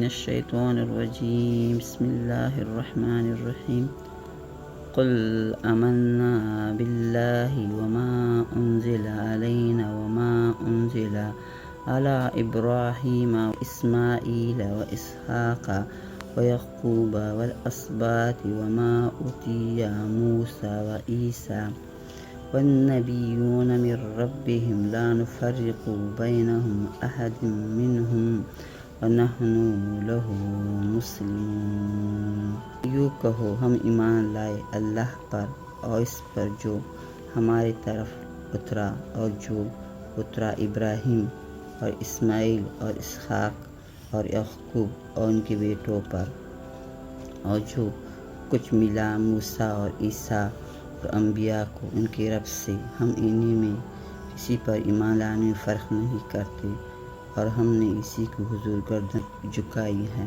الشیطان الرجیم بسم اللہ الرحمن الرحیم قل آمنا باللہ وما انزل علینا وما انزل علی ابراہیم واسماعیل واسحاق ویعقوب والاسباط وما اوتی موسیٰ وعیسیٰ والنبیون من ربهم لا نفرق بینہم احد منہم ونحن له مسلمون۔ یوں کہو ہم ایمان لائے اللہ پر اور اس پر جو ہماری طرف اترا اور جو اترا ابراہیم اور اسماعیل اور اسحاق اور یعقوب اور ان کے بیٹوں پر، اور جو کچھ ملا موسیٰ اور عیسیٰ اور انبیاء کو ان کے رب سے، ہم انہی میں کسی پر ایمان لانے میں فرق نہیں کرتے، اور ہم نے اسی کو حضور گردن جھکائی ہے۔